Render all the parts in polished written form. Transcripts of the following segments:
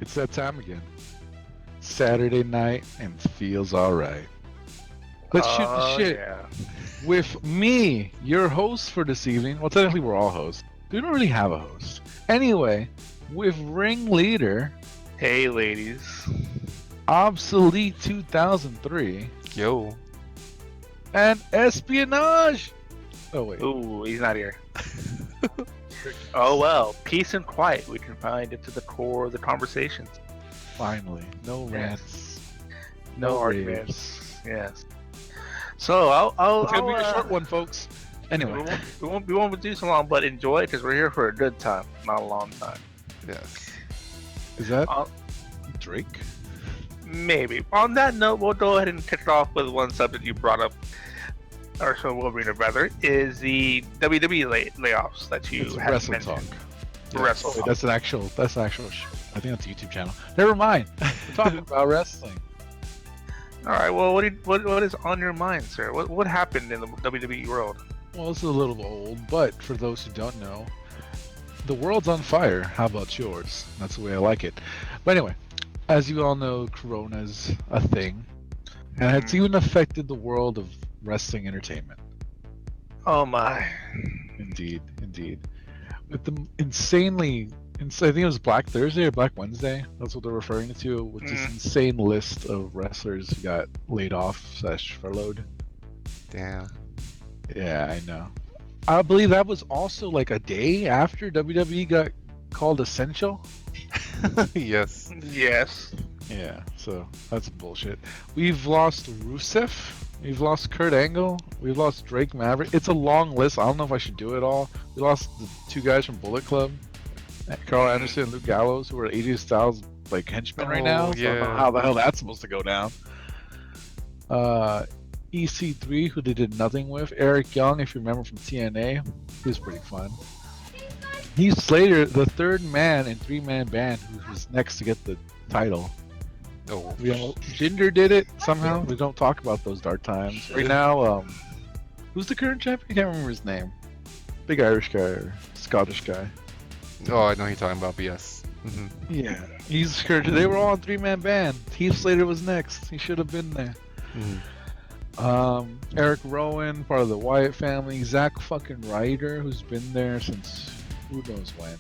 It's that time again. Saturday night and feels alright. Let's shoot the shit Yeah. with me, your host for this evening. Well, technically, we're all hosts. We don't really have a host. Anyway, with ringleader, Hey, ladies. Obsolete 2003, Yo. and Espionage. Oh, wait. Ooh, he's not here. Oh well, peace and quiet. We can find into the core of the conversations. Finally. No Yes. rants. No raves. arguments. Yes. So I'll It's going to be a short one, folks. Anyway. we won't do so long, but enjoy it because we're here for a good time, not a long time. Yes. Is that Uh, Drake? Maybe. On that note, we'll go ahead and kick it off with one subject you brought up, or so we'll bring it rather, is the WWE layoffs that you It's had Wrestle mentioned. Talk. Wrestle Wait, Talk. that's an actual. I think that's a YouTube channel. Never mind. We're talking about wrestling. All right. Well, what is on your mind, sir? What happened in the WWE world? Well, this is a little old, but for those who don't know, the world's on fire. How about yours? That's the way I like it. But anyway, as you all know, Corona's a thing, and it's even affected the world of wrestling entertainment. Oh my. Indeed. With the I think it was Black Thursday or Black Wednesday. That's what they're referring to. With this insane list of wrestlers who got laid off / furloughed. Damn. Yeah, I know. I believe that was also like a day after WWE got called essential. Yes. Yes. Yeah, so that's bullshit. We've lost Rusev. We've lost Kurt Angle. We've lost Drake Maverick. It's a long list. I don't know if I should do it all. We lost the two guys from Bullet Club, Carl Anderson and Luke Gallows, who are AJ Styles like henchmen right now. So I don't know yeah. how the hell that's supposed to go down. EC3, who they did nothing with. Eric Young, if you remember from TNA, he was pretty fun. Heath Slater, the third man in three-man band, who was next to get the title. Oh. Jinder did it somehow. We don't talk about those dark times right now. Who's the current champion? I can't remember his name. Big Irish guy or Scottish guy. Oh, I know who you're talking about, but yes. Mm-hmm. Yeah, he's current. They were all in three-man band. Heath Slater was next. He should have been there. Mm-hmm. Eric Rowan, part of the Wyatt family. Zack fucking Ryder, who's been there since who knows when.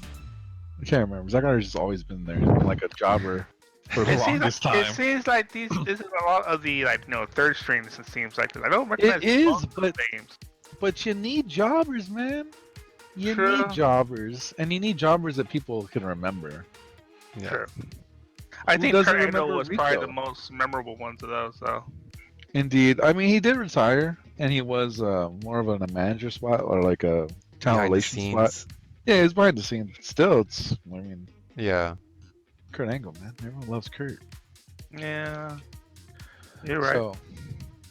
I can't remember. Zack Ryder's just always been there. He's been like a jobber for the longest time. It seems like this is a lot of the third strings. It seems like I don't recognize It is, most of the but names. But you need jobbers, man. You True. need jobbers, and you need jobbers that people can remember. Yeah. Sure. I Who think doesn't Kurt Angle remember was probably Rico? the most memorable one of those, though. Indeed. I mean, he did retire, and he was more of a manager spot or like a talent Behind the relations spot. scenes. Yeah, he's behind the scenes. Still, it's. I mean, Yeah. Kurt Angle, man. Everyone loves Kurt. Yeah, you're right. So,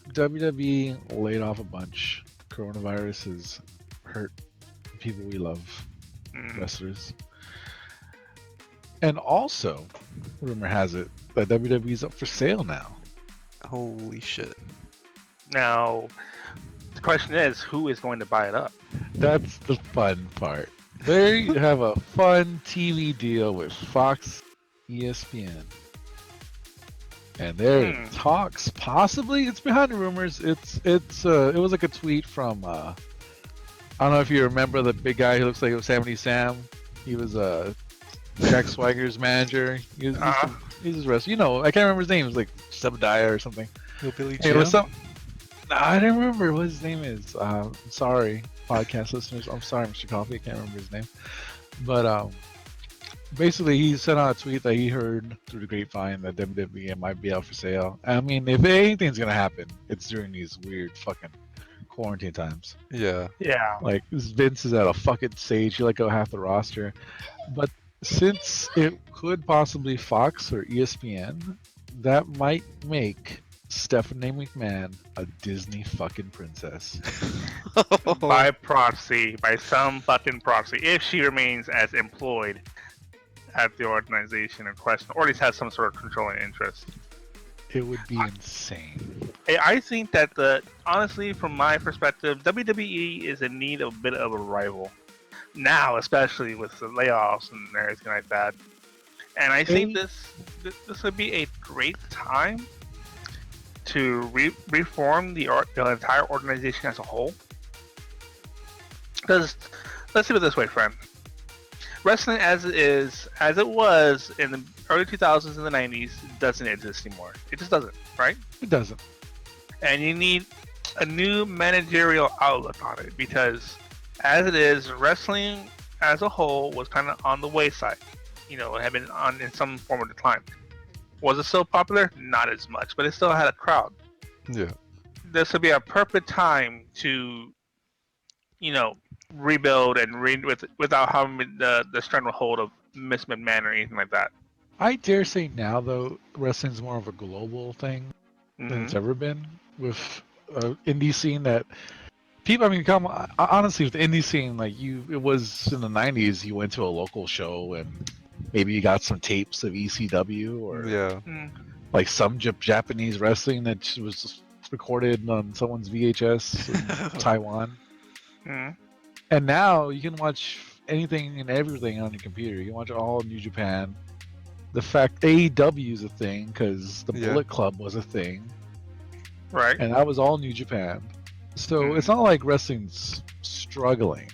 WWE laid off a bunch. Coronavirus has hurt people we love, wrestlers. And also, rumor has it that WWE's up for sale now. Holy shit. Now, the question is, who is going to buy it up? That's the fun part. They have a fun TV deal with Fox, ESPN. And there are talks, possibly. It's behind the rumors. It was like a tweet from I don't know if you remember the big guy who looks like Yosemite Sam. He was Jack Swagger's manager. He's his wrestler. You know, I can't remember his name. It was like Sebediah or something. Hillbilly Hey, Jim? what's up? I don't remember what his name is. Sorry, podcast listeners. I'm sorry, Mr. Coffee. I can't remember his name. But basically, he sent out a tweet that he heard through the grapevine that WWE might be out for sale. I mean, if anything's gonna happen, it's during these weird fucking quarantine times. Yeah. Yeah. Like Vince is at a fucking stage. You let go half the roster. But since it could possibly Fox or ESPN, that might make Stephanie McMahon a Disney fucking princess. By proxy, by some fucking proxy, if she remains as employed at the organization in question, or at least has some sort of controlling interest. It would be insane. I think that honestly, from my perspective, WWE is in need of a bit of a rival. Now, especially with the layoffs and everything like that. And I think this would be a great time to reform the entire organization as a whole. Because let's see it this way, friend. Wrestling as it was in the early 2000s and the 90s doesn't exist anymore. It just doesn't, right? It doesn't. And you need a new managerial outlook on it, because as it is, wrestling as a whole was kind of on the wayside. You know, it had been in some form of decline. Was it so popular? Not as much, but it still had a crowd. Yeah. This would be a perfect time to, rebuild and without having the stranglehold of Miss McMahon or anything like that. I dare say now, though, wrestling's more of a global thing than it's ever been, with indie scene that people. I mean, honestly, with the indie scene, like it was in the '90s. You went to a local show and maybe you got some tapes of ECW or like some Japanese wrestling that was recorded on someone's VHS in Taiwan. And now you can watch anything and everything on your computer. You can watch all New Japan. The fact AEW is a thing because the Bullet Club was a thing, right? And that was all New Japan. So it's not like wrestling's struggling.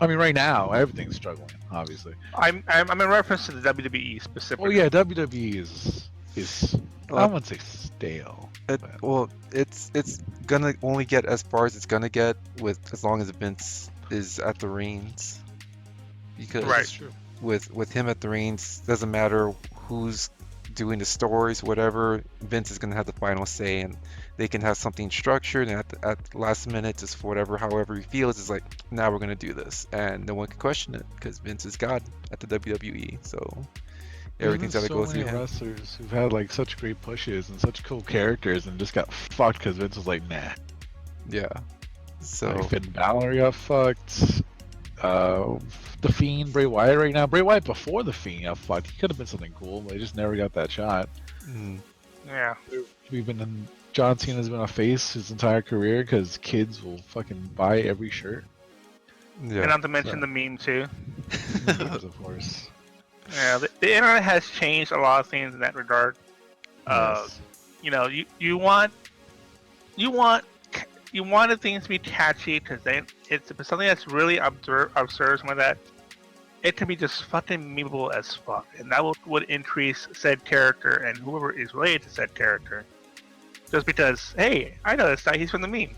I mean, right now everything's struggling. Obviously, I'm in reference to the WWE specifically. Oh yeah, WWE is I wouldn't say stale. It's gonna only get as far as it's gonna get as long as Vince is at the reins, because with him at the reins, doesn't matter who's doing the stories, whatever, Vince is gonna have the final say, and they can have something structured, and at the last minute, just for however he feels, is like, now we're gonna do this, and no one can question it because Vince is God at the WWE. So everything's got to go through him. Wrestlers who've had like such great pushes and such cool characters and just got fucked because Vince was like, nah. Yeah. So like Finn Balor got fucked. The Fiend, Bray Wyatt right now. Bray Wyatt before the Fiend got fucked. He could have been something cool, but he just never got that shot. Yeah. John Cena's been a face his entire career because kids will fucking buy every shirt. Yeah. And not to mention the meme too. Memes, of course. Yeah, the internet has changed a lot of things in that regard. Yes. You want the things to be catchy because it's something that's really absurd, something like that. It can be just fucking memeable as fuck, and that would increase said character and whoever is related to said character. Just because, hey, I know this guy, he's from the meme,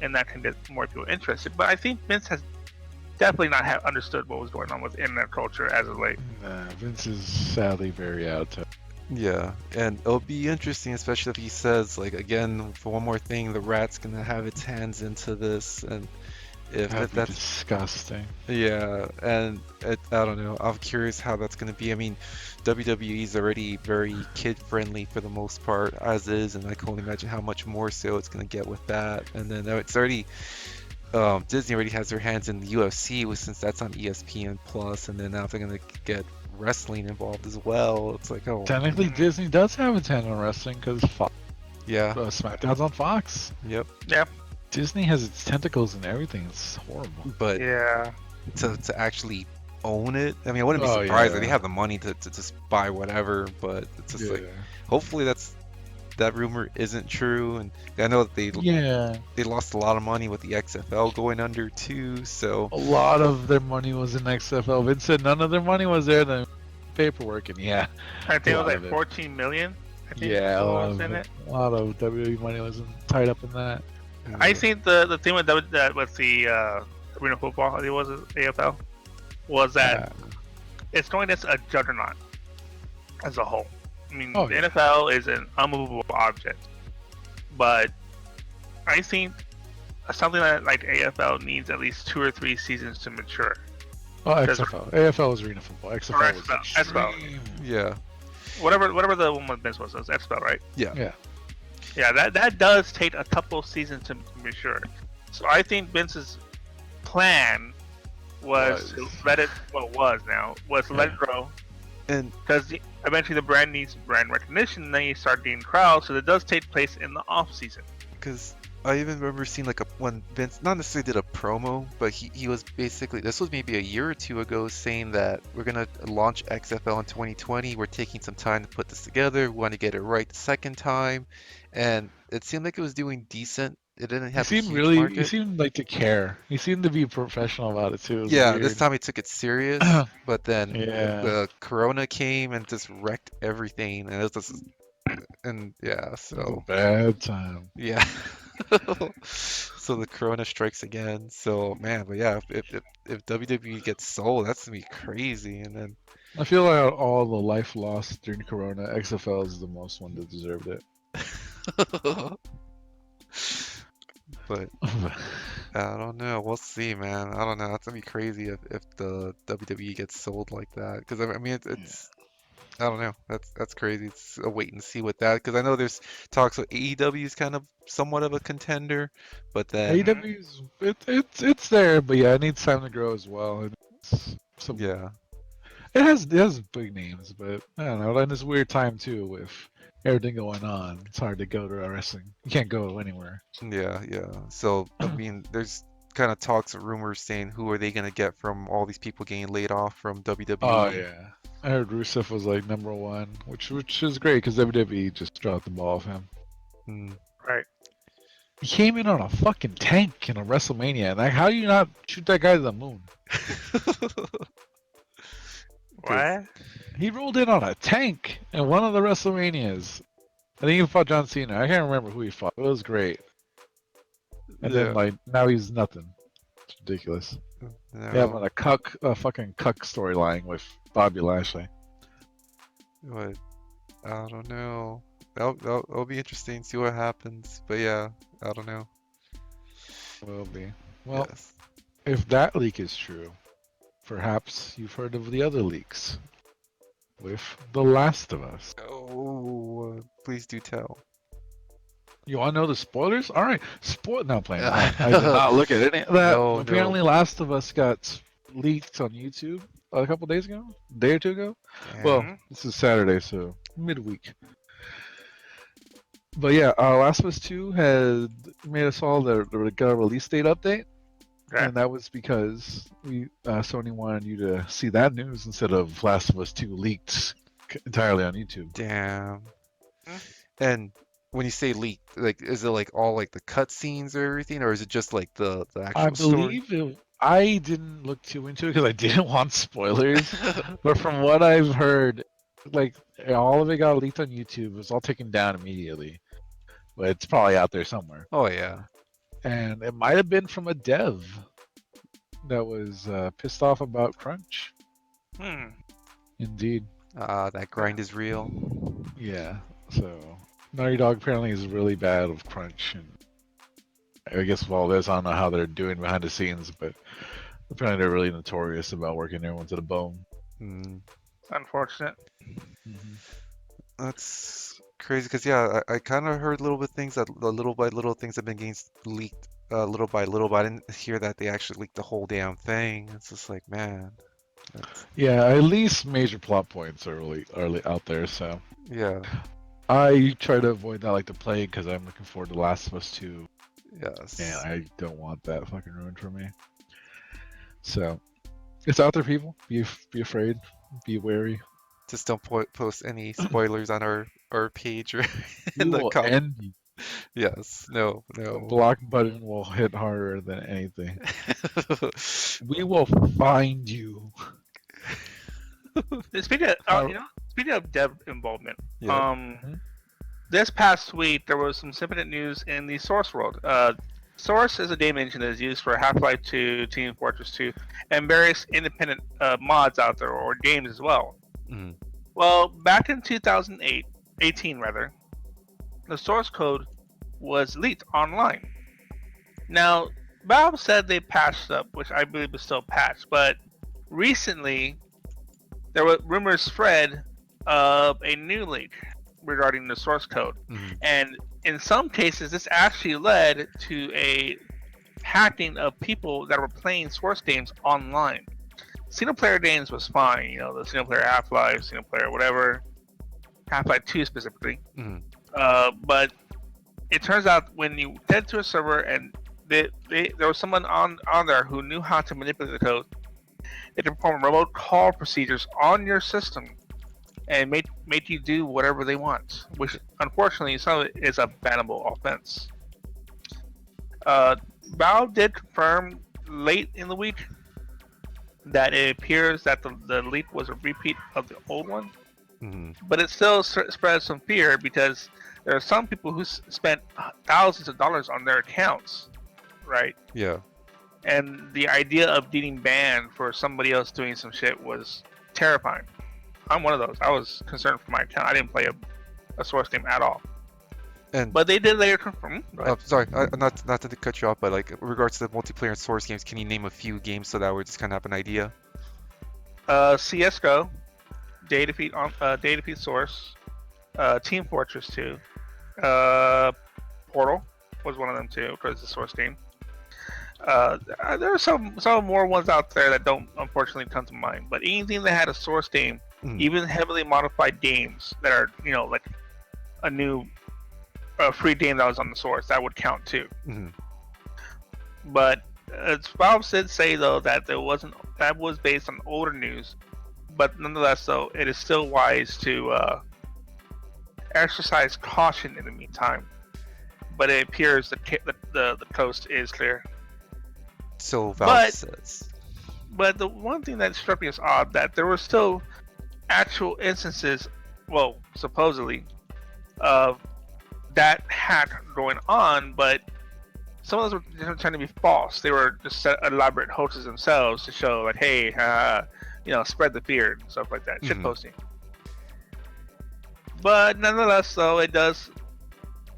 and that can get more people interested. But I think Vince has definitely not understood what was going on with internet culture as of late. Vince is sadly very out of touch. Yeah, and it'll be interesting, especially if he says, like, again, for one more thing, the rat's gonna have its hands into this, and if that's disgusting. Yeah, and I don't know. I'm curious how that's gonna be. I mean, WWE is already very kid-friendly for the most part, as is, and I can only imagine how much more so it's gonna get with that. And then it's already. Disney already has their hands in the UFC, since that's on ESPN Plus, and then now they're gonna get wrestling involved as well. It's like, oh, technically Disney does have its hand on wrestling because SmackDown's on Fox. Yep. Disney has its tentacles in everything. It's horrible. But to actually own it, I mean, I wouldn't be surprised. Like, they have the money to just buy whatever, but it's just like, hopefully that rumor isn't true. And I know that they lost a lot of money with the XFL going under too, so a lot of their money was in XFL. Vince said none of their money was there, the paperwork, and I think it was like 14 million. I think a lot of WWE money was tied up in that. I think the thing with the Arena Football, it was AFL, was that it's going against a juggernaut as a whole. I mean, the NFL is an unmovable object, but I think something like AFL needs at least 2 or 3 seasons to mature. Oh, XFL. AFL is Arena Football. XFL was extreme. Yeah. Whatever the one with Vince was XFL, right? Yeah. Yeah, that does take a couple of seasons to mature. So I think Vince's plan was to let it let it grow. And because eventually the brand needs brand recognition, and then you start getting crowds, so it does take place in the off season. Because I even remember seeing like when Vince not necessarily did a promo, but he was basically, this was maybe a year or two ago, saying that we're gonna launch XFL in 2020. We're taking some time to put this together. We want to get it right the second time, and it seemed like it was doing decent. It didn't have a huge He market. seemed like to care. He seemed to be professional about it too. It was Yeah, this weird. time he took it serious, but then Yeah, the Corona came and just wrecked everything, and it was just, and yeah, it was a so bad time. yeah. So the Corona strikes again. So man, but yeah, if WWE gets sold, that's gonna be crazy. And then I feel like all the life lost during Corona, XFL is the most one that deserved it. but I don't know. We'll see, man. I don't know. That's gonna be crazy if the WWE gets sold like that. Because I mean, it's I don't know. That's crazy. It's a wait and see with that. Because I know there's talks of AEW is kind of somewhat of a contender, but then AEW's it's there, but yeah, it needs time to grow as well. It's some yeah, it has big names, but I don't know. In this weird time too, with everything going on, it's hard to go to wrestling. You can't go anywhere. yeah. So I mean, there's kind of talks, rumors saying who are they gonna get from all these people getting laid off from Oh WWE. yeah, I heard Rusev was like #1, which is great because WWE just dropped the ball of him. Hmm. Right. He came in on a fucking tank in a WrestleMania. Like, how do you not shoot that guy to the moon? What? He rolled in on a tank in one of the WrestleManias. I think he fought John Cena. I can't remember who he fought. It was great. And then Yeah. like now he's nothing. It's ridiculous. They have No. a fucking cuck storyline with Bobby Lashley. But I don't know. That'll be interesting. See what happens. But yeah, I don't know. Will be. Well, Yes. if that leak is true, perhaps you've heard of the other leaks with The Last of Us. Oh, please do tell. You want to know the spoilers? All right, No, I'm playing. I did not look at any of that. No, Apparently, no. Last of Us got leaked on YouTube a couple days ago, a day or two ago. Well, Damn. this is Saturday, so midweek. But yeah, Last of Us 2 had made us all got a release date update, Okay. and that was because Sony wanted you to see that news instead of Last of Us 2 leaked entirely on YouTube. Damn. Hmm. And when you say leaked, like, is it like all like the cutscenes or everything, or is it just like the I actual story? believe I didn't look too into it because I didn't want spoilers. But from what I've heard, like all of it got leaked on YouTube. It was all taken down immediately. But it's probably out there somewhere. Oh yeah. And it might have been from a dev that was pissed off about crunch. Hmm. Indeed. That grind is real. Yeah. So Naughty Dog apparently is really bad with crunch, and I guess with all this, I don't know how they're doing behind the scenes, but apparently they're really notorious about working everyone to the bone. Mm, Unfortunate. that's crazy because yeah, I kind of heard little bit things that the little by little things have been getting leaked little by little, but I didn't hear that they actually leaked the whole damn thing. It's just like, man. Yeah, at least major plot points are really out there. So Yeah. I try to avoid that like the plague because I'm looking forward to Last of Us 2, Yes. and I don't want that fucking ruined for me. So it's out there, people. Be afraid. Be wary. Just don't post any spoilers on our page or We in the will comment. end you. Yes. No. The No. block button will hit harder than anything. We will find you. Speaking of, speaking of dev involvement, Yeah. this past week there was some significant news in the Source world. Source is a game engine that is used for Half-Life 2, Team Fortress 2, and various independent mods out there, or games as well. Mhm. Well, back in 2018 rather, the source code was leaked online. Now, Valve said they patched up, which I believe is still patched, but recently there were rumors spread of a new leak regarding the source code. Mhm. And in some cases, this actually led to a hacking of people that were playing source games online. Single player games was fine, you know, the single player Half-Life, single player whatever, Half-Life 2 specifically. Mhm. But it turns out when you head to a server and there was someone on there who knew how to manipulate the code, they can perform remote call procedures on your system and make you do whatever they want, which unfortunately some of it is a bannable offense. Valve did confirm late in the week that it appears that the leak was a repeat of the old one, but it still spreads some fear because there are some people who spent thousands of dollars on their accounts, right? Yeah. And the idea of getting banned for somebody else doing some shit was terrifying. I'm one of those. I was concerned for my account. I didn't play a source game at all. But they did later confirm. Sorry, not to cut you off, but like in regards to the multiplayer and source games, can you name a few games so that we just kind of have an idea? CS:GO, Day Defeat Source, Team Fortress 2, Portal was one of them too, because it's a source game. There are some more ones out there that don't unfortunately come to mind, but anything that had a source game, even heavily modified games that are like a new free game that was on the source, that would count too. But Valve did say though that that was based on older news, but nonetheless though it is still wise to exercise caution in the meantime. But it appears that the coast is clear. So Valve says. But the one thing that struck me as odd, that there were still actual instances, well, supposedly, of that hack going on, but some of those were trying to be false. They were just elaborate hoaxes themselves to show, like, hey, spread the fear and stuff like that, shit posting. But nonetheless, though, it does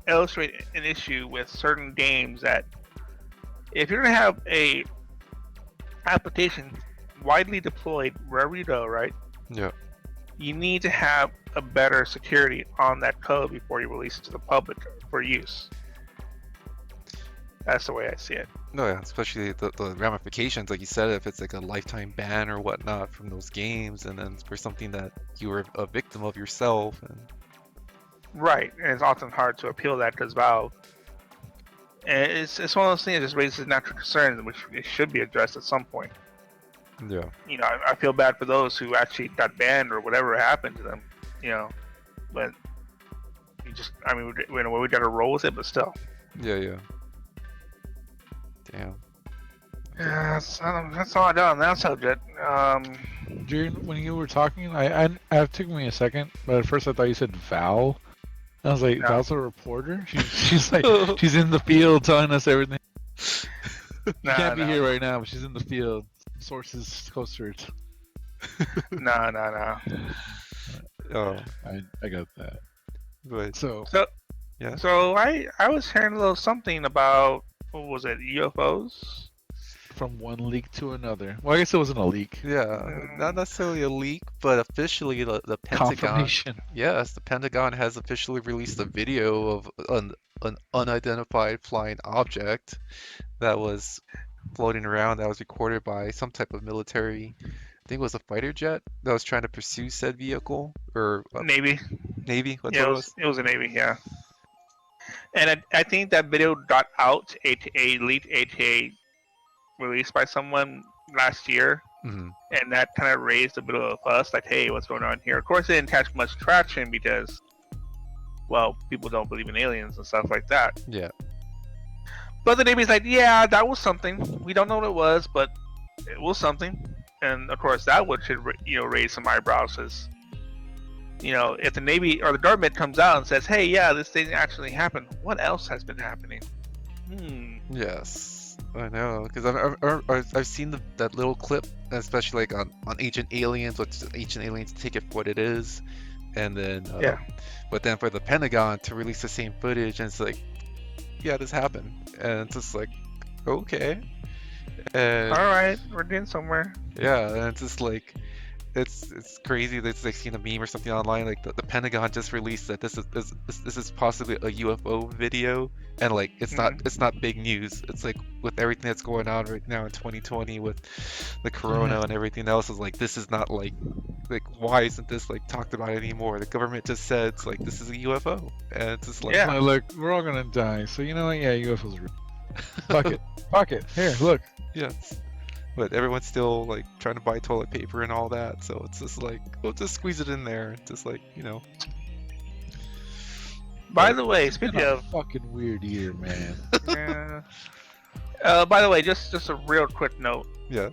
illustrate an issue with certain games that if you're going to have a application widely deployed wherever you go, right? Yeah. You need to have a better security on that code before you release it to the public for use. That's the way I see it. No, yeah, especially the ramifications, like you said, if it's like a lifetime ban or whatnot from those games, and then for something that you were a victim of yourself. Right, and it's often hard to appeal that because Valve. And it's one of those things that just raises natural concerns, which it should be addressed at some point. Yeah. I feel bad for those who actually got banned or whatever happened to them. But we got to roll with it, but still. Yeah. Damn. Yeah, that's all I got on that subject. When you were talking, it took me a second, but at first I thought you said Val. I was like, no. Val's a reporter? She's like, she's in the field telling us everything. She can't be here right now, but she's in the field. Sources closer. No. Oh, I got that. Right. So yeah. So I was hearing a little something about, what was it, UFOs? From one leak to another. Well, I guess it wasn't a leak. Yeah, not necessarily a leak, but officially the Pentagon. Confirmation. Yes, the Pentagon has officially released a video of an unidentified flying object that was floating around, that was recorded by some type of military. I think it was a fighter jet that was trying to pursue said vehicle, or Navy. Navy. It was a Navy. Yeah. And I think that video got out, leaked ATA released by someone last year, and that kind of raised a bit of a fuss, like, hey, what's going on here? Of course, it didn't catch much traction because, well, people don't believe in aliens and stuff like that. Yeah. But the Navy's like, yeah, that was something. We don't know what it was, but it was something. And of course, that should raise some eyebrows, as if the Navy or the government comes out and says, hey, yeah, this thing actually happened, what else has been happening? Yes. I know, because I've seen that little clip, especially like on Ancient Aliens, which Ancient Aliens take it for what it is, and then but then for the Pentagon to release the same footage, and it's like, yeah, this happened, and it's just like, okay, and all right, we're getting somewhere. Yeah, and it's just like, it's crazy that it's like seeing a meme or something online, like the Pentagon just released that this is possibly a UFO video, and like it's not big news. It's like with everything that's going on right now in 2020 with the corona and everything else, is like, this is not like why isn't this like talked about anymore? The government just said it's like this is a UFO, and it's just like Yeah. Like, look, we're all gonna die. So you know what? Yeah, UFOs are real. Fuck it. Fuck it. Here, look. yes. But everyone's still like trying to buy toilet paper and all that, so it's just like we'll just squeeze it in there, just like By the way, It's been speaking a of, fucking weird year, man. yeah. By the way, just a real quick note. yes.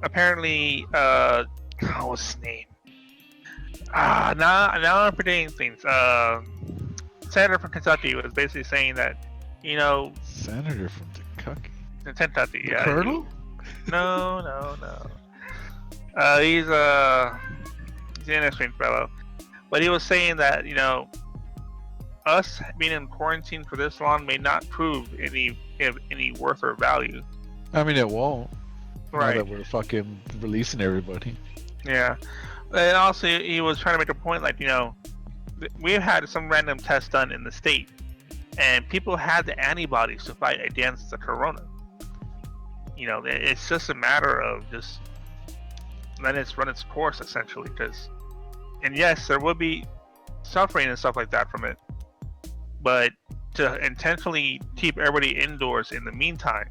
Apparently, what's his name? Now I'm forgetting things. Senator from Kentucky was basically saying that, Senator from Kentucky. Kentucky, yeah. Colonel? No. He's an interesting fellow, but he was saying that us being in quarantine for this long may not prove any worth or value. I mean, it won't. Right. Now that we're fucking releasing everybody. Yeah. And also, he was trying to make a point, like, we've had some random tests done in the state, and people had the antibodies to fight against the corona. It's just a matter of just letting it run its course, essentially. And yes, there will be suffering and stuff like that from it, but to intentionally keep everybody indoors in the meantime,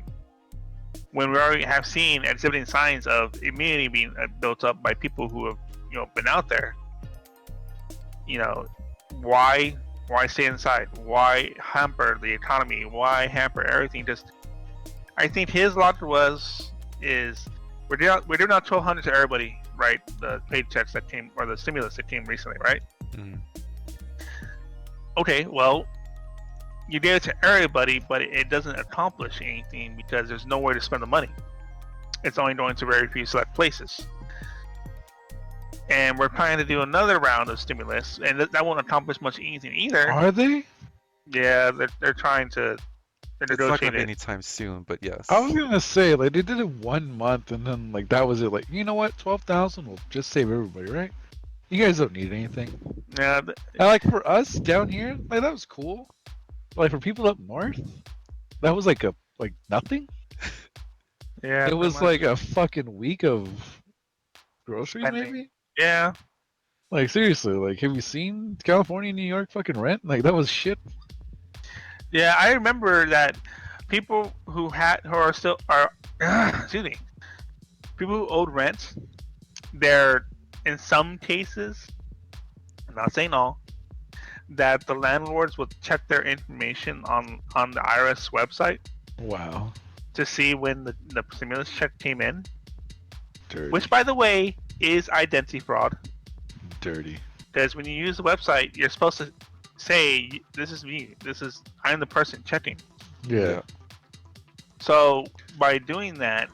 when we already have seen exhibiting signs of immunity being built up by people who have been out there, why stay inside? Why hamper the economy? Why hamper everything? I think his logic is we're doing out 1,200 to everybody, right? The paychecks that came, or the stimulus that came recently, right? Mm. Okay, well, you gave it to everybody, but it doesn't accomplish anything because there's nowhere to spend the money. It's only going to very few select places. And we're trying to do another round of stimulus, and that won't accomplish much anything either. Are they? Yeah, they're trying to It's not negotiate gonna be it. anytime soon, but yes. I was gonna say, like, they did it 1 month, and then like that was it. Like, you know what? 12,000 will just save everybody, right? You guys don't need anything. Yeah, And like for us down here, like that was cool. Like for people up north, that was like nothing. yeah. It was pretty much. like a fucking week of groceries, I think- maybe. Yeah, Like seriously, like have you seen California, New York fucking rent? Like that was shit. yeah. I remember that people who are still excuse me, people who owed rent, they're in some cases, I'm not saying all, that the landlords would check their information on the IRS website Wow. to see when the stimulus check came in, Dirty. which, by the way, is identity fraud. Dirty. Because when you use the website, you're supposed to say, "This is me. I'm the person checking." Yeah. So by doing that,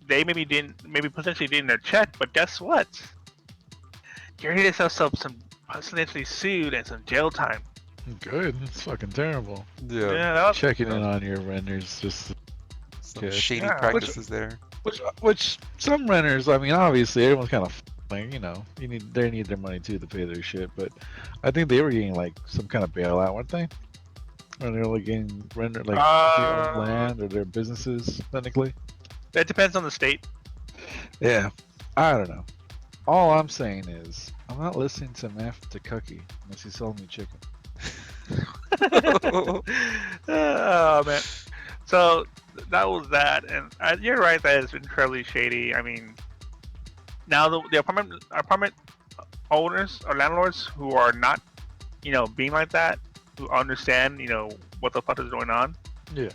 they maybe potentially didn't their check, but guess what? You're gonna get yourself some potentially sued and some jail time. Good. It's fucking terrible. Yeah. Yeah, that was, Checking in on your renters, just Some good. shady Yeah. practices there. which some renters. I mean, obviously everyone's kind of like they need their money too to pay their shit. But I think they were getting like some kind of bailout, weren't they? Or they were like getting rendered like their own land or their businesses technically. It depends on the state. Yeah, I don't know. All I'm saying is I'm not listening to Matt Cookie unless he's selling me chicken. Oh man. So that was that, and you're right. That is incredibly shady. I mean, now the apartment owners or landlords who are not, being like that, who understand, what the fuck is going on. Yeah.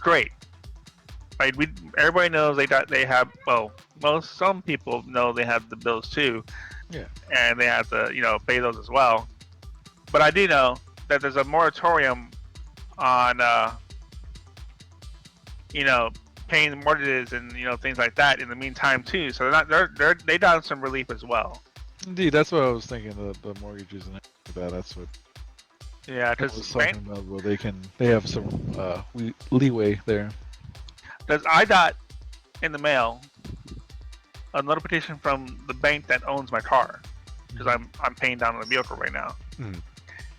Great. Like everybody knows they have. Well, some people know they have the bills too. Yeah. And they have to, pay those as well. But I do know that there's a moratorium on, paying mortgages and things like that in the meantime too. So they got some relief as well. Indeed, that's what I was thinking. The mortgages and that. That's what Yeah, I because was talking about. Well, they have some leeway there. I got in the mail a notification from the bank that owns my car because I'm paying down on the vehicle right now,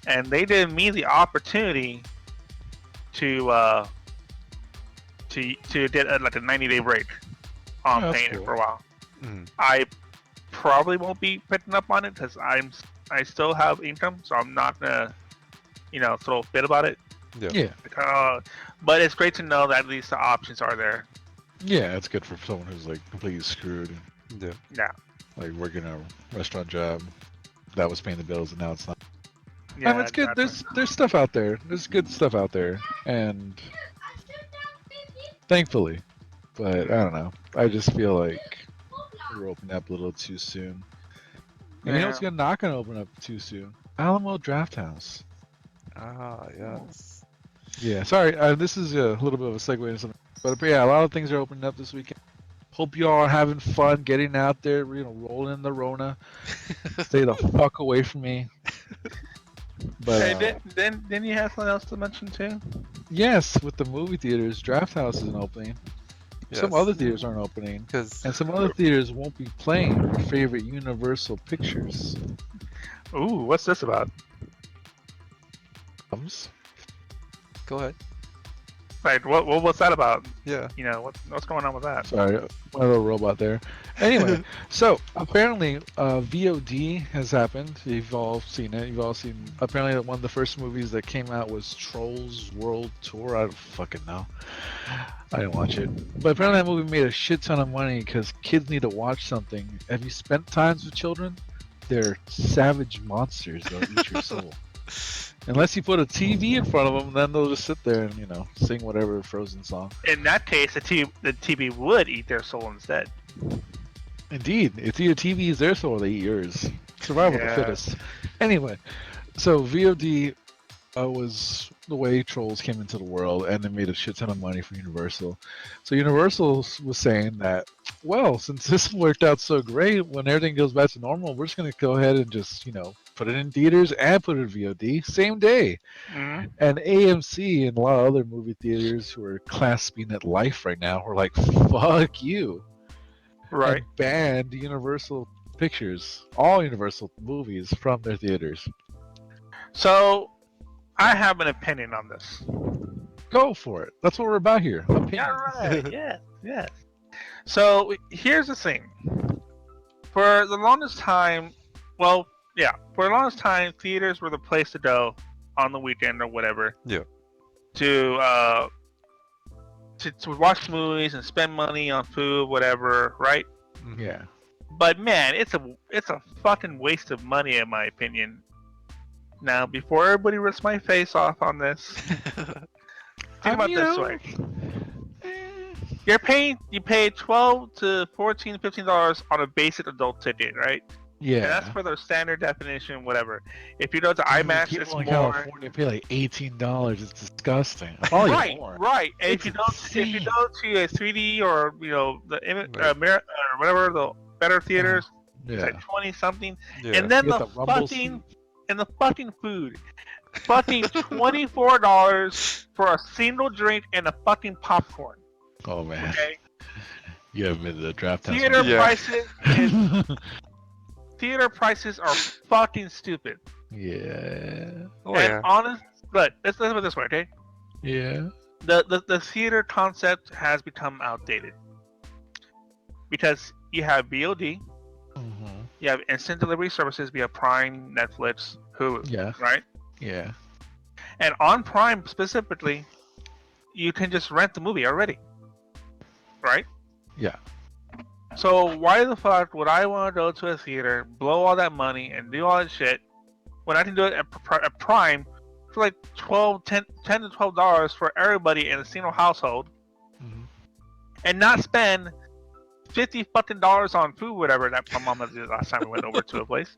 and they gave me the opportunity to get like a 90-day break on Oh, that's paying cool. it for a while. Mm. I probably won't be picking up on it because I still have income, so I'm not gonna, throw a fit about it. Yeah. But it's great to know that at least the options are there. Yeah, it's good for someone who's like completely screwed. Yeah. Yeah. Like working a restaurant job that was paying the bills and now it's not. Yeah, It's good. exactly. There's stuff out there. There's good stuff out there, and thankfully, but I don't know. I just feel like we're opening up a little too soon. And you know what's not gonna open up too soon? Alamo Drafthouse. Ah, yes. Yeah, sorry. This is a little bit of a segue into something, but yeah, a lot of things are opening up this weekend. Hope you all are having fun, getting out there, rolling in the Rona. Stay the fuck away from me. But Hey, then you have something else to mention too? yes, with the movie theaters, Draft House isn't opening. Yes. Some other theaters aren't opening, and some other theaters won't be playing your favorite Universal Pictures. Ooh, what's this about? Go ahead. Like, what's that about? Yeah. What's going on with that? Sorry, my little robot there. Anyway, so apparently VOD has happened. You've all seen it. You've all seen. Apparently, one of the first movies that came out was Trolls World Tour. I don't fucking know. I didn't watch it, but apparently that movie made a shit ton of money because kids need to watch something. Have you spent times with children? They're savage monsters. They'll eat your soul. Unless you put a TV in front of them, then they'll just sit there and sing whatever Frozen song. In that case, the TV would eat their soul instead. Indeed, it's either TV is their soul or they eat yours. Survival of the fittest. Anyway, so VOD was the way Trolls came into the world, and it made a shit ton of money for Universal. So Universal was saying that, well, since this worked out so great, when everything goes back to normal, we're just going to go ahead and just, put it in theaters and put it in VOD same day. Mm-hmm. And AMC and a lot of other movie theaters who are clasping at life right now were like, fuck you. Right. And banned Universal Pictures, all Universal movies from their theaters. So, I have an opinion on this. Go for it. That's what we're about here. Opinions. Yeah, right. Yeah. So, here's the thing. For the longest time, theaters were the place to go on the weekend or whatever. Yeah. To watch movies and spend money on food, whatever, right? Yeah. But man, it's a fucking waste of money in my opinion. Now, before everybody rips my face off on this, think about this way. You pay $12 to $14, $15 on a basic adult ticket, right? Yeah. And that's for their standard definition, whatever. If you go to IMAX, it's more. California pay like $18. It's disgusting. Probably more. Right. And if you go to a 3D or the whatever the better theaters, it's like 20 something. Yeah. And then the fucking food. Fucking $24 for a single drink and a fucking popcorn. Oh man. Okay. You haven't been to the Draft House. Theater prices are fucking stupid. Yeah. Honest, but let's put it this way, okay? Yeah. The theater concept has become outdated because you have VOD, you have instant delivery services via Prime, Netflix, Hulu. Yeah. Right. Yeah. And on Prime specifically, you can just rent the movie already. Right. Yeah. So why the fuck would I want to go to a theater, blow all that money, and do all that shit when I can do it at Prime for like $10 to $12 for everybody in a single household, and not spend $50 fucking on food, whatever that my mama did last time we went over to a place.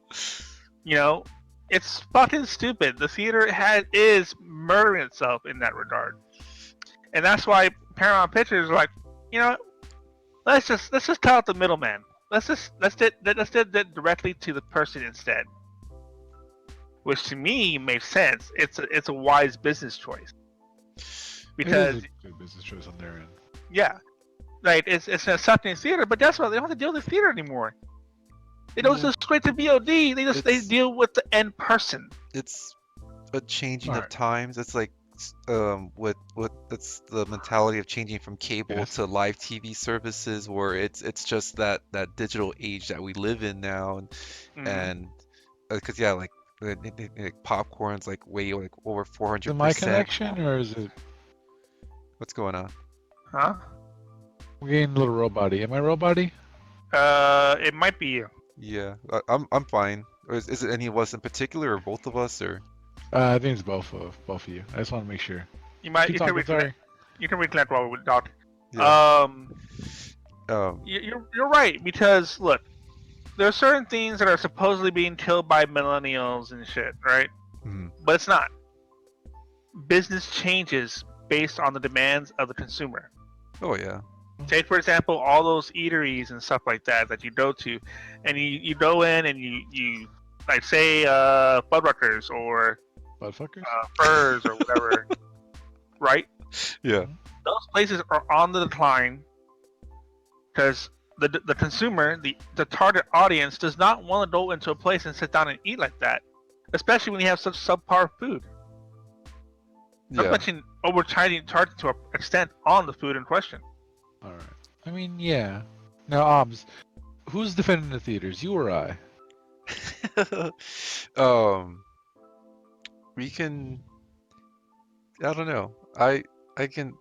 It's fucking stupid. The theater is murdering itself in that regard, and that's why Paramount Pictures are like, let's just cut out the middleman. Let's do it directly to the person instead. Which to me makes sense. It's a wise business choice. Because it is a good business choice on their end. Yeah. Like it's a something theater, but that's why they don't have to deal with the theater anymore. They don't just straight to VOD. They deal with the end person. It's a changing of times. It's like with it's the mentality of changing from cable Yes. to live TV services, where it's just that digital age that we live in now, and because yeah, like popcorn's like way like over Is it my 400%. connection or is it? What's going on? Huh? We're getting a little robot-y. Am I robot-y? It might be you. Yeah, I'm fine. Or is it any of us in particular, or both of us, or? I think it's both of you. I just want to make sure. You might. Keep You can talking. reconnect. Sorry. You can reconnect while we talk. Yeah. You're right, because look, there are certain things that are supposedly being killed by millennials and shit, right? Mhm. But it's not. Business changes based on the demands of the consumer. Oh yeah. Take for example all those eateries and stuff like that you go to, and you go in and you like say Fuddruckers or Buttfuckers? Furs or whatever, right? Yeah. Those places are on the decline because the consumer, the target audience, does not want to go into a place and sit down and eat like that, especially when you have such subpar food. Not Yeah. mentioning overcharging to an extent on the food in question. All right. I mean, yeah. Now, who's defending the theaters? You or I? We can. I don't know. I can.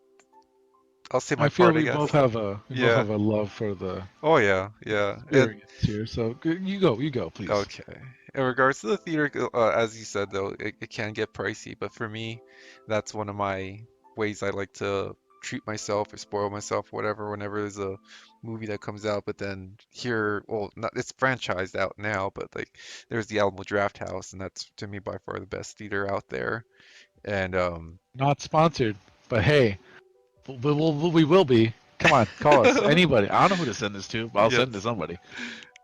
I'll say my I feel part, I we guess. both have a Yeah. love for the Oh yeah, yeah. experience here. So you go, please. Okay. In regards to the theater, as you said though, it can get pricey. But for me, that's one of my ways I like to treat myself or spoil myself, whatever. Whenever there's a movie that comes out, but then here, well, not it's franchised out now, but like there's the Alamo Draft House, and that's to me by far the best theater out there. And Not sponsored, but hey, we will be. Come on, call us. Anybody. I don't know who to send this to, but I'll Yes. send it to somebody.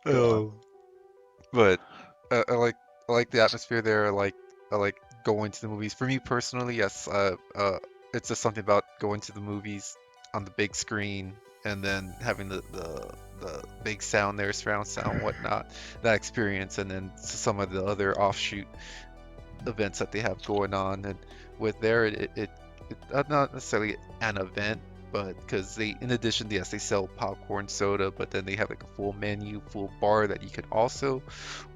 Oh. But I like the atmosphere there. I like going to the movies. For me personally, yes. It's just something about going to the movies on the big screen and then having the big sound there, surround sound, whatnot. That experience, and then some of the other offshoot events that they have going on. And with there, it not necessarily an event, but because they, in addition, yes, they sell popcorn, soda, but then they have like a full menu, full bar that you can also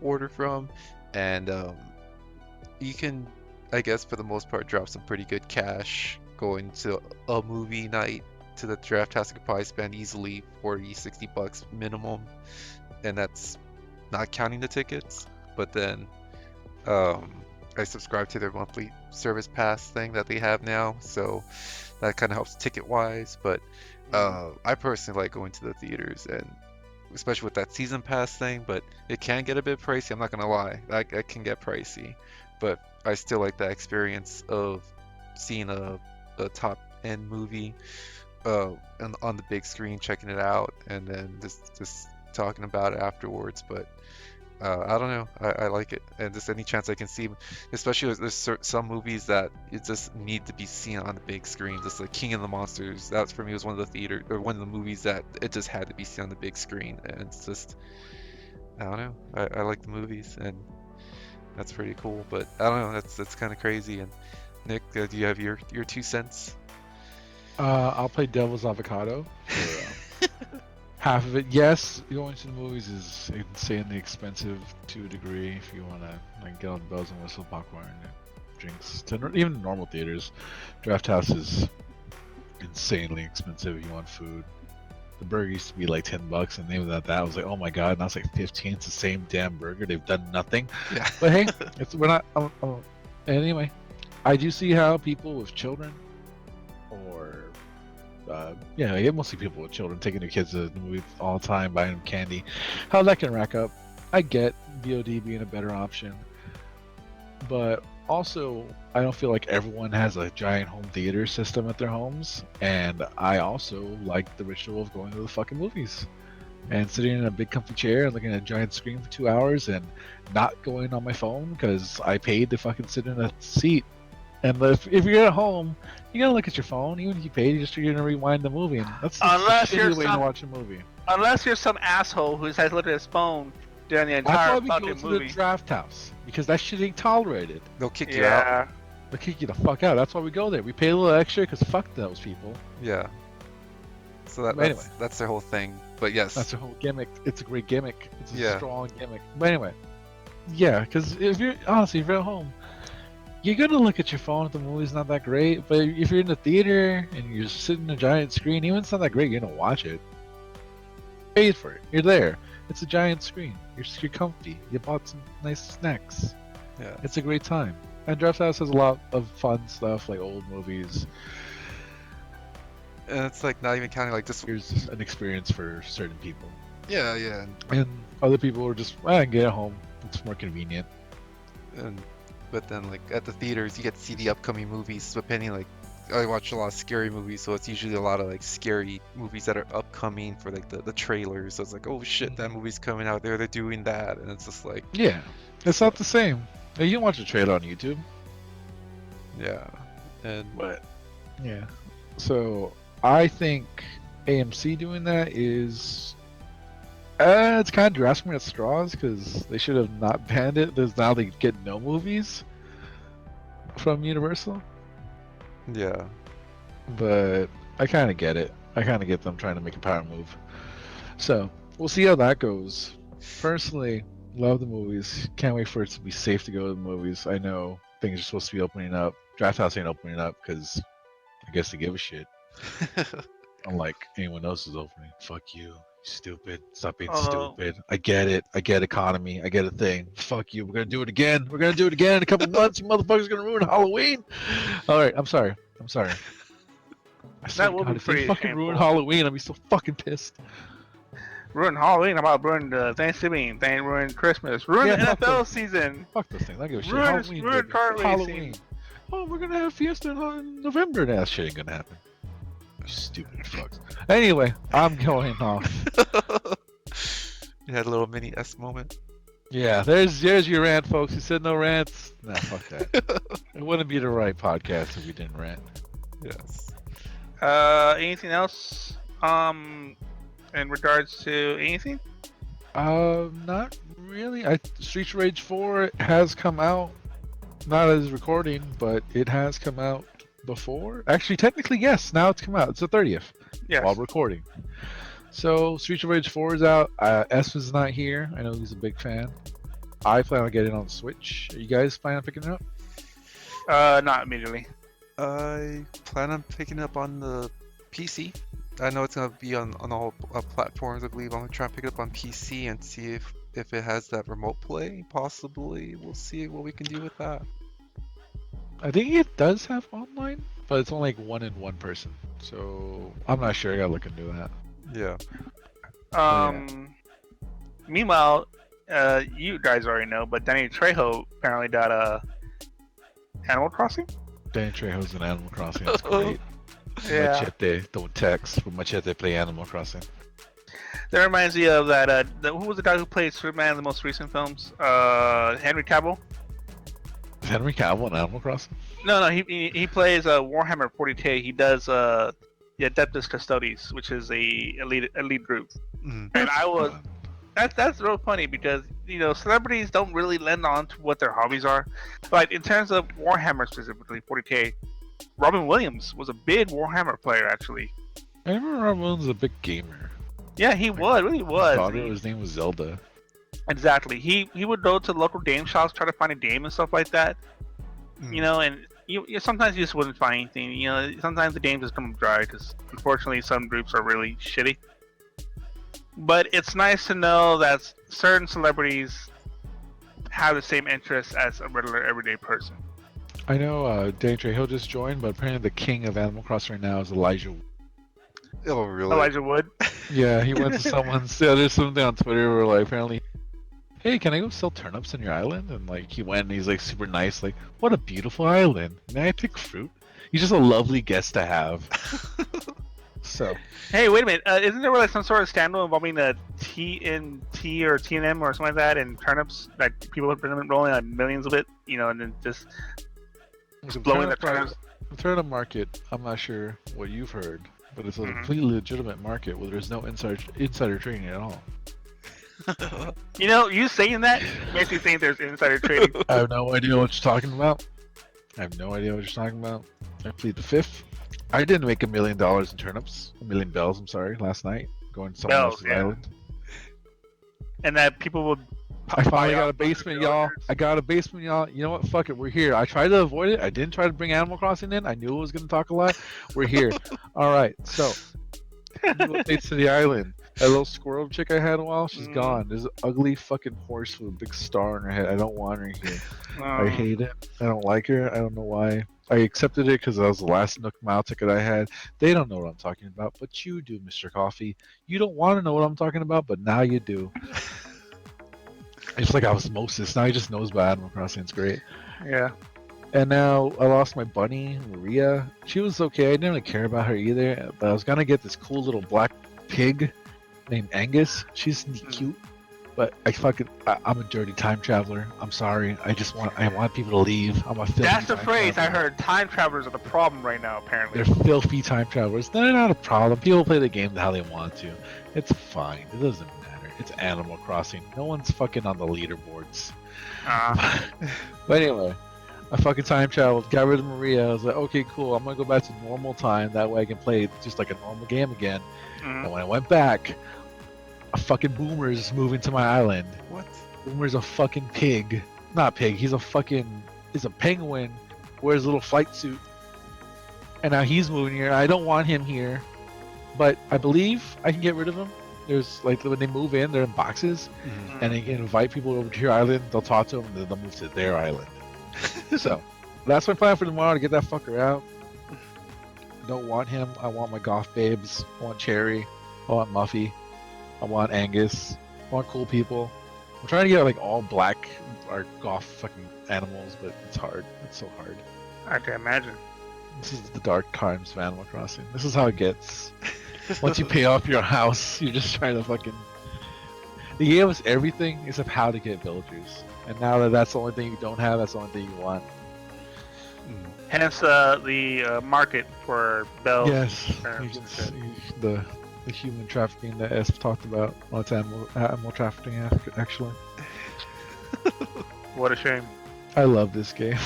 order from, and you can, I guess, for the most part, drop some pretty good cash going to a movie night to the draft house. You could probably spend easily 40, 60 bucks minimum, and that's not counting the tickets. But then I subscribe to their monthly service pass thing that they have now, so that kind of helps ticket wise. But I personally like going to the theaters, and especially with that season pass thing. But it can get a bit pricey. I'm not gonna lie, that can get pricey. But I still like that experience of seeing a top end movie on the big screen, checking it out, and then just talking about it afterwards. But I don't know. I like it, and just any chance I can see, especially there's some movies that it just need to be seen on the big screen. Just like King of the Monsters, that's for me was one of the movies that it just had to be seen on the big screen, and it's just I don't know. I like the movies, and that's pretty cool. But I don't know. That's kind of crazy. And Nick, do you have your 2 cents? I'll play devil's avocado for half of it. Yes, going to the movies is insanely expensive to a degree. If you want to like get on bells and whistle popcorn and drinks, even normal theaters, Draft House is insanely expensive if you want food. The burger used to be like $10, and name of that I was like, oh my god, now it's like 15. It's the same damn burger. They've done nothing. Yeah. But hey, we're not. Anyway, I do see how people with children, or yeah, mostly people with children taking their kids to the movies all the time, buying them candy, how that can rack up. I get VOD being a better option, but also I don't feel like everyone has a giant home theater system at their homes, and I also like the ritual of going to the fucking movies and sitting in a big comfy chair and looking at a giant screen for 2 hours and not going on my phone because I paid to fucking sit in a seat. And if you're at home, you gotta look at your phone. Even if you paid, you're gonna rewind the movie, and that's a shitty way to watch a movie. Unless you're some asshole who has looked at his phone during the entire That's why we fucking go to movie. the Draft House, because that shit ain't tolerated. They'll kick you out. They'll kick you the fuck out. That's why we go there. We pay a little extra because fuck those people. Yeah. So Anyway. that's their whole thing. But yes. That's their whole gimmick. It's a great gimmick. It's a Yeah. strong gimmick. But anyway. Yeah, because if you're at home, you're gonna look at your phone if the movie's not that great. But if you're in the theater and you're sitting in a giant screen, even if it's not that great, you're gonna watch it. Paid for it. You're there. It's a giant screen. You're comfy. You bought some nice snacks. Yeah. It's a great time. And Draft House has a lot of fun stuff like old movies. And it's like not even counting like just Here's an experience for certain people. yeah, yeah. And other people are just, I can get it home. It's more convenient. But then like at the theaters you get to see the upcoming movies depending like I watch a lot of scary movies, so it's usually a lot of like scary movies that are upcoming for like the trailers. So it's like, oh shit, that movie's coming out there, they're doing that, and it's just like Yeah. It's not the same. You can watch a trailer on YouTube. yeah. And But yeah. So I think AMC doing that is it's kind of grasping at straws because they should have not banned it. There's now they get no movies from Universal. yeah. But I kind of get it. I kind of get them trying to make a power move. So we'll see how that goes. Personally, love the movies. Can't wait for it to be safe to go to the movies. I know things are supposed to be opening up. Draft House ain't opening up because I guess they give a shit. Unlike anyone else is opening. Fuck you. Stupid. Stop being stupid. I get it. I get economy. I get a thing. Fuck you. We're gonna do it again. We're gonna do it again in a couple months. You motherfuckers gonna ruin Halloween. Alright, I'm sorry. That will be if they pretty fucking ruin shameful. Halloween, I'll be so fucking pissed. Ruin Halloween. I'm about to ruin Thanksgiving. Ruin Christmas. Ruin Yeah, the fuck NFL them. season. Fuck this thing. I don't give a shit. Ruin- Halloween. ruin baby. car Halloween. racing. Oh, we're gonna have Fiesta in November. That shit ain't gonna happen. Stupid fucks. Anyway, I'm going off. You had a little mini S moment. Yeah, there's your rant, folks. You said no rants. Nah, fuck that. It wouldn't be the right podcast if we didn't rant. Yes. Anything else? In regards to anything? Not really. Streets of Rage 4 has come out. Not as recording, but it has come out before. Actually, technically, yes. Now it's come out. It's the 30th Yes. while recording. So Streets of Rage 4 is out. S is not here. I know he's a big fan. I plan on getting it on Switch. Are you guys planning on picking it up? Not immediately. I plan on picking it up on the PC. I know it's gonna be on all platforms. I believe I'm gonna try and pick it up on PC and see if it has that remote play. Possibly, we'll see what we can do with that. I think it does have online, but it's only like one person. So I'm not sure. I gotta look into that. Yeah. Meanwhile, you guys already know, but Danny Trejo apparently got Animal Crossing. Danny Trejo's in Animal Crossing. That's great. Yeah. Machete, don't text. But Machete play Animal Crossing. That reminds me of that. Who was the guy who played Superman in the most recent films? Henry Cavill. Henry Cavill in Animal Crossing? No, he plays Warhammer 40K. He does the Adeptus Custodes, which is a elite group. Mm. And I was that's real funny because celebrities don't really lend on to what their hobbies are. Like in terms of Warhammer specifically 40K, Robin Williams was a big Warhammer player actually. I remember Robin Williams was a big gamer. Yeah, he really was. His name was Zelda. Exactly. He would go to local game shops, try to find a game and stuff like that. Mm. And you sometimes you just wouldn't find anything. Sometimes the games just come dry because unfortunately some groups are really shitty. But it's nice to know that certain celebrities have the same interests as a regular everyday person. I know Danny Trejo just joined, but apparently the king of Animal Crossing right now is Elijah. Oh, really? Elijah Wood. Yeah, he went to someone's. Yeah, there's something on Twitter where like apparently, hey, can I go sell turnips on your island? And like he went and he's like super nice, like, what a beautiful island. May I pick fruit? He's just a lovely guest to have. So. Hey, wait a minute. Isn't there like some sort of scandal involving the TNT or TNM or something like that and turnips? Like people have been rolling like millions of it, and then just blowing the turnips. The turnip market, I'm not sure what you've heard, but it's a completely legitimate market where there's no insider trading at all. You saying that makes me think there's insider trading. I have no idea what you're talking about. I have no idea what you're talking about. I plead the fifth. I didn't make $1 million in turnips. $1 million bells, I'm sorry, last night. Going to someone else's island. And that people would. I finally got a basement, y'all. I got a basement, y'all. You know what? Fuck it. We're here. I tried to avoid it. I didn't try to bring Animal Crossing in. I knew it was going to talk a lot. We're here. All right. So, updates to the island. That little squirrel chick I had a while, she's gone. There's an ugly fucking horse with a big star on her head. I don't want her here. I hate it. I don't like her. I don't know why. I accepted it because that was the last Nook Mile ticket I had. They don't know what I'm talking about, but you do, Mr. Coffee. You don't want to know what I'm talking about, but now you do. It's like osmosis. Now he just knows about Animal Crossing. It's great. Yeah. And now I lost my bunny, Maria. She was okay. I didn't really care about her either. But I was gonna get this cool little black pig named Angus. She's cute. But I'm a dirty time traveler. I'm sorry. I want people to leave. I'm a filthy That's the time phrase traveler. I heard. Time travelers are the problem right now, apparently. They're filthy time travelers. They're not a problem. People play the game how they want to. It's fine. It doesn't matter. It's Animal Crossing. No one's fucking on the leaderboards. But anyway, I fucking time traveled, got rid of Maria. I was like, okay, cool. I'm gonna go back to normal time. That way I can play just like a normal game again. And when I went back, a fucking boomer is moving to my island. What? Boomer's a fucking pig. Not pig. He's a penguin. Wears a little flight suit. And now he's moving here. I don't want him here. But I believe I can get rid of him. There's like when they move in, they're in boxes, and they can invite people over to your island. They'll talk to them, and then they'll move to their island. So that's my plan for tomorrow, to get that fucker out. I don't want him. I want my goth babes. I want Cherry. I want Muffy. I want Angus. I want cool people. I'm trying to get like all black or goth fucking animals, but it's hard. It's so hard. I can imagine. This is the dark times of Animal Crossing. This is how it gets. Once you pay off your house, you're just trying to fucking... They gave us everything except how to get villagers. And now that that's the only thing you don't have, that's the only thing you want. Hence the market for bells. Yes. The human trafficking that Esp talked about. Well, it's animal trafficking, actually. What a shame. I love this game.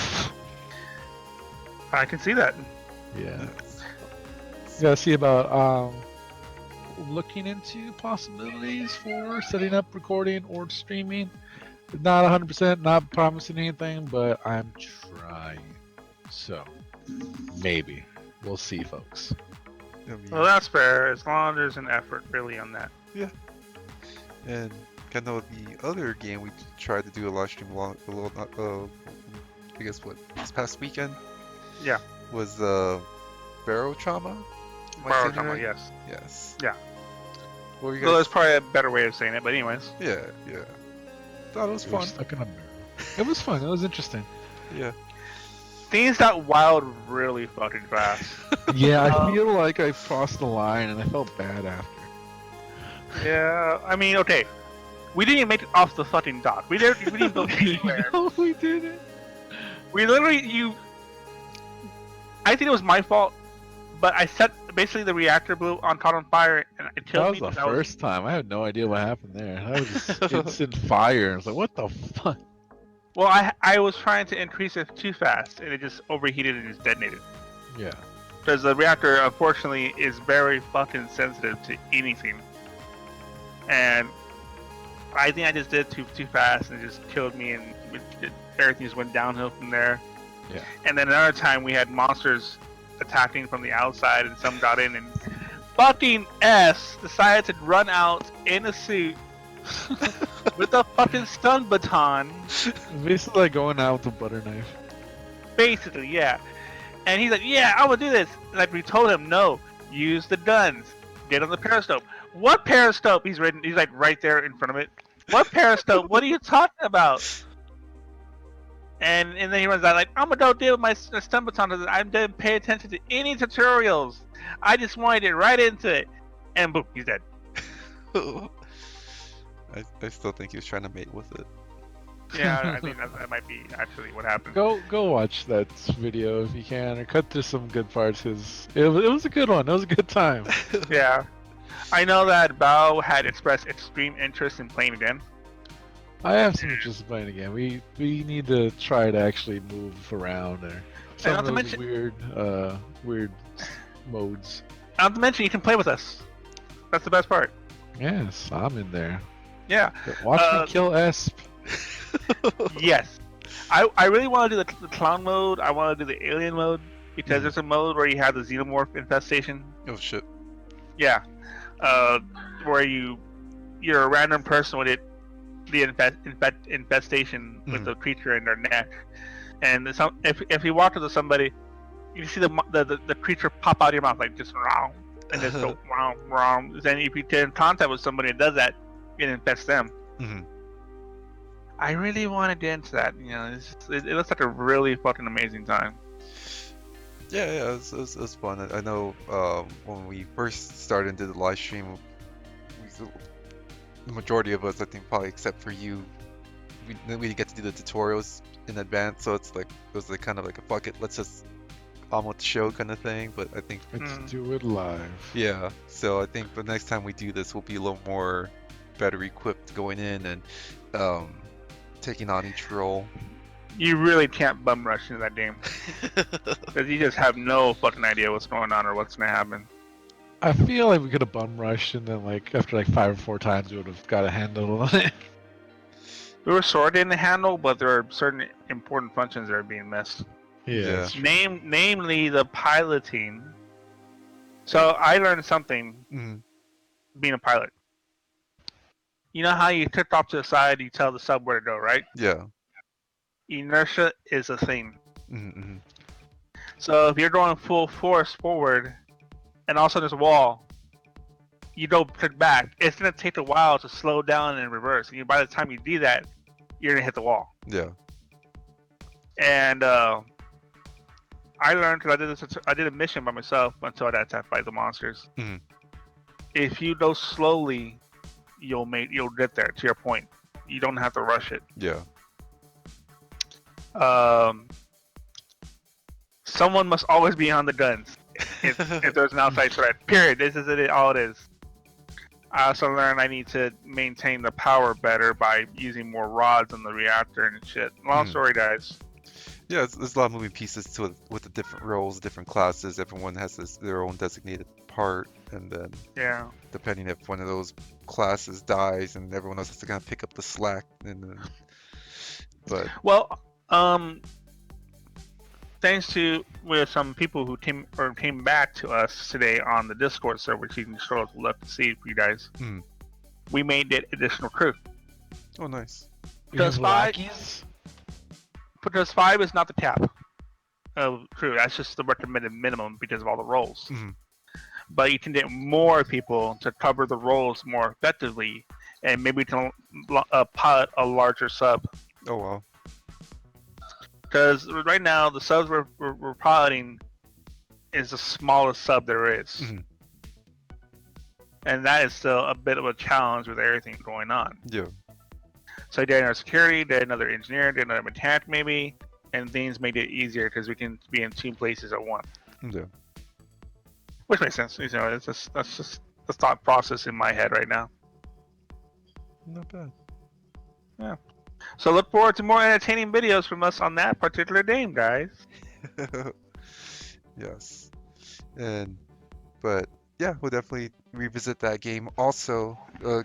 I can see that. Yeah. You gotta see about looking into possibilities for setting up recording or streaming. Not 100%, not promising anything, but I'm trying. So, maybe. We'll see, folks. Well, that's fair, as long as there's an effort really on that. Yeah. And kind of the other game we tried to do a live stream I guess this past weekend? Yeah. Was Barrow Trauma? Barrow Trauma, yes. Yes. Yeah. What were you Well, guys... there's probably a better way of saying it, but anyways. Yeah. Thought it was fun. Stuck in a mirror. It was fun. It was interesting. Yeah. Things got wild really fucking fast. Yeah, I feel like I crossed the line and I felt bad after. Yeah, I mean, okay. We didn't even make it off the fucking dock. We didn't go anywhere. No, we didn't. We literally, I think it was my fault, but I set basically the reactor blew caught on fire and it killed me. That was the first time. I had no idea what happened there. That was just instant fire. I was like, what the fuck? Well, I was trying to increase it too fast and it just overheated and just detonated. Yeah. Because the reactor, unfortunately, is very fucking sensitive to anything. And I think I just did it too fast and it just killed me and everything just went downhill from there. Yeah. And then another time we had monsters attacking from the outside and some got in and fucking S decided to run out in a suit with a fucking stun baton. Basically like going out with a butter knife. Basically, yeah. And he's like, yeah, I'm gonna do this. Like we told him, no, use the guns. Get on the periscope. What periscope? He's like right there in front of it. What periscope? What are you talking about? And then he runs out like, I'm gonna go deal with my stun baton. I didn't pay attention to any tutorials. I just wanted to get right into it. And boom, he's dead. I still think he was trying to mate with it. Yeah, I mean that might be actually what happened. Go watch that video if you can, or cut through some good parts because it was a good one. It was a good time. Yeah, I know that Bao had expressed extreme interest in playing again. I have some interest in playing again. We need to try to actually move around or some of those weird modes. Not to mention, you can play with us. That's the best part. Yes, I'm in there. Yeah. Watch me kill Esp. Yes. I really want to do the clown mode. I want to do the alien mode because there's a mode where you have the xenomorph infestation. Oh shit. Yeah. Where you're a random person with the infestation with the creature in their neck, and if you walk into somebody, you see the creature pop out of your mouth like just wrong, and just go wrong. Then if you get in contact with somebody that does that, it infects them. Mm-hmm. I really want to get into that. It looks like a really fucking amazing time. Yeah, it was fun. I know when we first started into the live stream, the majority of us, I think, probably except for you, we didn't get to do the tutorials in advance, so it was like kind of like a fuck it, let's just on with the show kind of thing. But I think let's do it live. Yeah, so I think the next time we do this, we'll be a little more better equipped going in and taking on each role. You really can't bum rush into that game because you just have no fucking idea what's going on or what's gonna happen. I feel like we could have bum rushed and then like after like 5 or 4 times we would have got a handle on it. We were sort of in the handle, but there are certain important functions that are being missed. Yeah. Namely the piloting. So I learned something being a pilot. You know how you tipped off to the side, you tell the sub where to go, right? Yeah. Inertia is a thing. Mm-hmm. So if you're going full force forward, and also there's a wall, you don't click back. It's gonna take a while to slow down and reverse. And by the time you do that, you're gonna hit the wall. Yeah. And I learned because I did a mission by myself until I got attacked by the monsters. Mm-hmm. If you go slowly, you'll get there. To your point, you don't have to rush it. Yeah. Someone must always be on the guns if there's an outside threat. Period. This is it. All it is. I also learned I need to maintain the power better by using more rods on the reactor and shit. Long story, guys. Yeah, there's a lot of moving pieces to it with the different roles, different classes. Everyone has their own designated part, and then depending if one of those classes dies, and everyone else has to kind of pick up the slack. And then, thanks to some people who came back to us today on the Discord server, which you can scroll to the left to see for you guys. We made it additional crew. Oh, nice. Because 5 is not the cap of crew. That's just the recommended minimum because of all the roles. But you can get more people to cover the roles more effectively, and maybe we can pilot a larger sub. Oh, wow. Because right now, the subs we're piloting is the smallest sub there is. And that is still a bit of a challenge with everything going on. Yeah. So I did another security, did another engineer, did another mechanic maybe, and things made it easier because we can be in 2 places at once. Yeah. Which makes sense. That's just the thought process in my head right now. Not bad. Yeah. So look forward to more entertaining videos from us on that particular game, guys. Yes. But yeah, we'll definitely revisit that game. Also,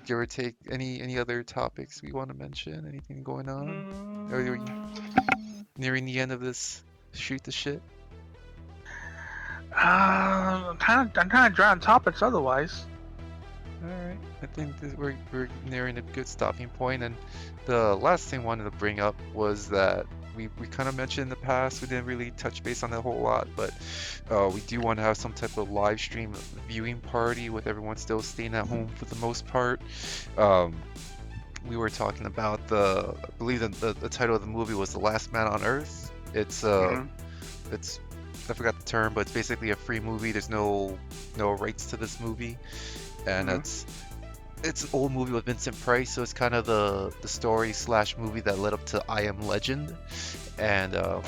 give or take, any other topics we want to mention? Anything going on? Are you nearing the end of this shoot the shit? I'm kind of dry on topics otherwise. All right, I think we're nearing a good stopping point. And the last thing I wanted to bring up was that we kind of mentioned in the past, we didn't really touch base on it a whole lot, but we do want to have some type of live stream viewing party with everyone still staying at home for the most part. We were talking about I believe the title of the movie was The Last Man on Earth. It's I forgot the term, but it's basically a free movie. There's no rights to this movie, and it's an old movie with Vincent Price, so it's kind of the story / movie that led up to I Am Legend, and I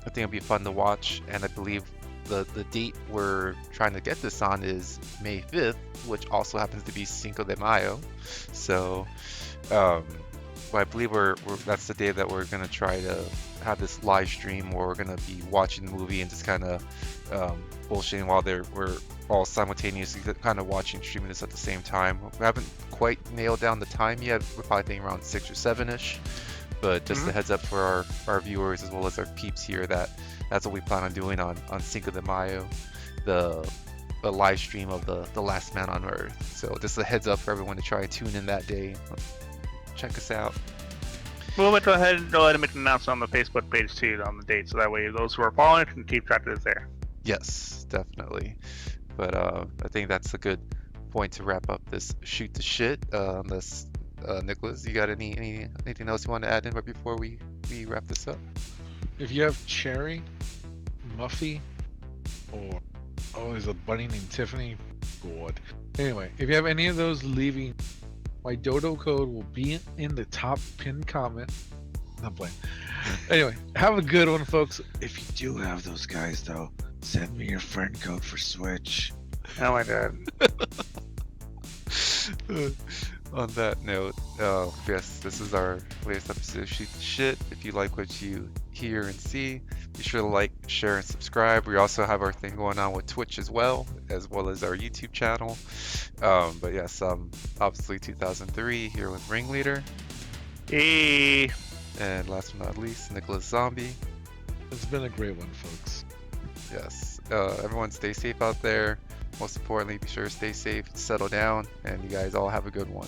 think it'll be fun to watch. And I believe the date we're trying to get this on is May 5th, which also happens to be Cinco de Mayo. So I believe that's the day that we're gonna try to have this live stream where we're gonna be watching the movie and just kind of bullshitting while we're all simultaneously kind of watching streaming this at the same time. We haven't quite nailed down the time yet. We're probably thinking around 6 or 7ish. But just a heads up for our viewers as well as our peeps here that's what we plan on doing on Cinco de Mayo, the live stream of the Last Man on Earth. So just a heads up for everyone to try and tune in that day. Check us out. We'll go ahead and make an announcement on the Facebook page too on the date, so that way those who are following can keep track of it there. Yes, definitely. But I think that's a good point to wrap up this shoot the shit. Unless Nicholas, you got anything else you want to add in right before we wrap this up? If you have Cherry, Muffy, or there's a bunny named Tiffany. God. Anyway, if you have any of those leaving, my dodo code will be in the top pinned comment. Not playing. Anyway, have a good one, folks. If you do have those guys, though, send me your friend code for Switch. Oh my god. On that note, yes, this is our latest episode of Shoot the Shit. If you like what you hear and see, be sure to like, share, and subscribe. We also have our thing going on with Twitch as well as our YouTube channel. But yes, obviously 2003 here with Ringleader. Hey. And last but not least, Nicholas Zombie. It's been a great one, folks. Yes. Everyone stay safe out there. Most importantly, be sure to stay safe, settle down, and you guys all have a good one.